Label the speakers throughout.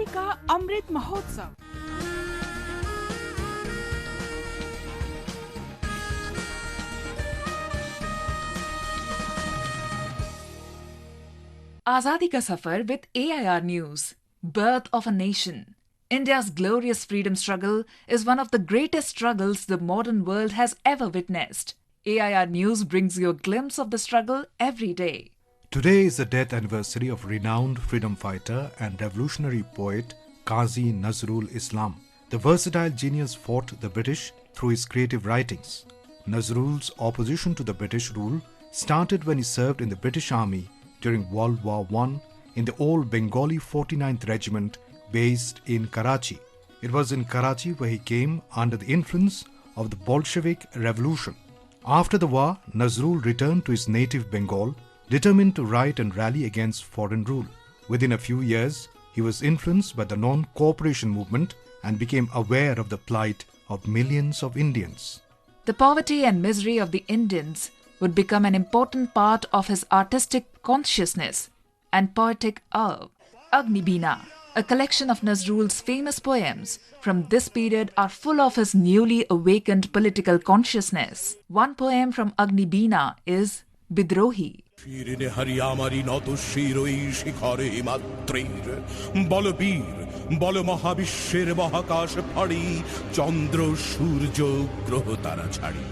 Speaker 1: आजादी का Amrit Mahotsav. Azadi Ka Safar with AIR News. Birth of a Nation. India's glorious freedom struggle is one of the greatest struggles the modern world has ever witnessed. AIR News brings you a glimpse of the struggle every day.
Speaker 2: Today is the death anniversary of renowned freedom fighter and revolutionary poet Qazi Nazrul Islam. The versatile genius fought the British through his creative writings. Nazrul's opposition to the British rule started when he served in the British Army during World War I in the old Bengali 49th Regiment based in Karachi. It was in Karachi where he came under the influence of the Bolshevik Revolution. After the war, Nazrul returned to his native Bengal, determined to write and rally against foreign rule. Within a few years, he was influenced by the non-cooperation movement and became aware of the plight of millions of Indians.
Speaker 1: The poverty and misery of the Indians would become an important part of his artistic consciousness and poetic oeuvre. Agnibina, a collection of Nazrul's famous poems from this period, are full of his newly awakened political consciousness. One poem from Agnibina is Bidrohi.
Speaker 3: শিরিনে হরিয়ামারি নত শির ওই শিখরে মাত্রের বলবীর বল মহাবিশ্বের মহাকাশ ফাড়ি চন্দ্র সূর্য গ্রহ তারা ছাড়ি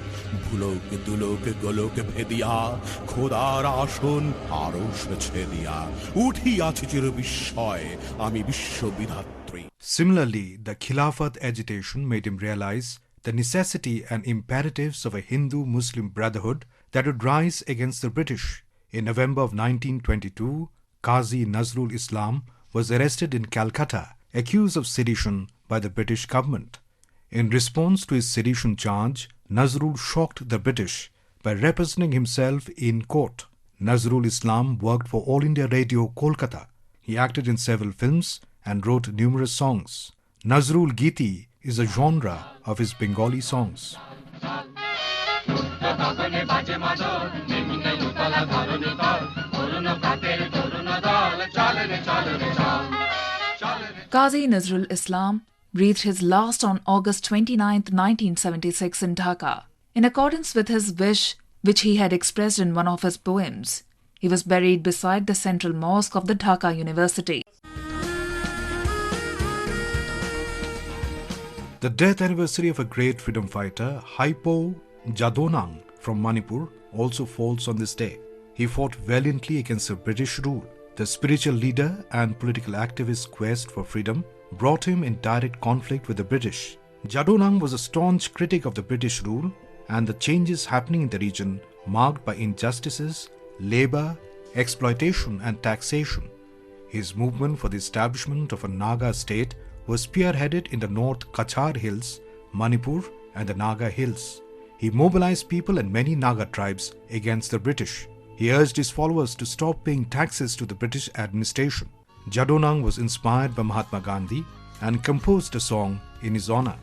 Speaker 3: ভুলোক দুলোক গোলোক ভেদিয়া খোদার আসন আরশ ছেদিয়া উঠিয়াছে চির বিস্ময় আমি বিশ্ববিধাত্রী.
Speaker 2: Similarly, the Khilafat agitation made him realize the necessity and imperatives of a Hindu-Muslim brotherhood that would rise against the British. In November of 1922, Qazi Nazrul Islam was arrested in Calcutta, accused of sedition by the British government. In response to his sedition charge, Nazrul shocked the British by representing himself in court. Nazrul Islam worked for All India Radio, Kolkata. He acted in several films and wrote numerous songs. Nazrul Giti is a genre of his Bengali songs.
Speaker 1: Qazi Nazrul Islam breathed his last on August 29, 1976 in Dhaka. In accordance with his wish, which he had expressed in one of his poems, he was buried beside the central mosque of the Dhaka University.
Speaker 2: The death anniversary of a great freedom fighter, Haipo Jadonang from Manipur, also falls on this day. He fought valiantly against the British rule. The spiritual leader and political activist's quest for freedom brought him in direct conflict with the British. Jadonang was a staunch critic of the British rule and the changes happening in the region marked by injustices, labor, exploitation and taxation. His movement for the establishment of a Naga state was spearheaded in the North Kachar Hills, Manipur and the Naga Hills. He mobilized people and many Naga tribes against the British. He urged his followers to stop paying taxes to the British administration. Jadonang was inspired by Mahatma Gandhi and composed a song in his honor.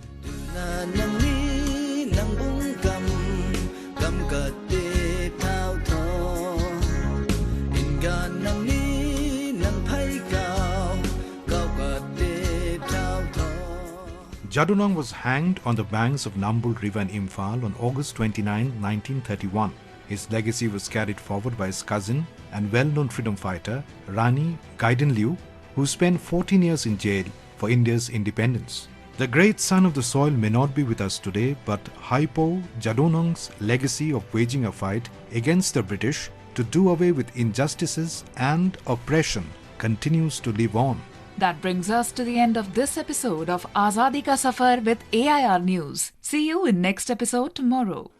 Speaker 2: Jadonang was hanged on the banks of Nambul River in Imphal on August 29, 1931. His legacy was carried forward by his cousin and well-known freedom fighter, Rani Gaidenliu, who spent 14 years in jail for India's independence. The great son of the soil may not be with us today, but Haipo Jadonang's legacy of waging a fight against the British to do away with injustices and oppression continues to live on.
Speaker 1: That brings us to the end of this episode of Azadi Ka Safar with AIR News. See you in next episode tomorrow.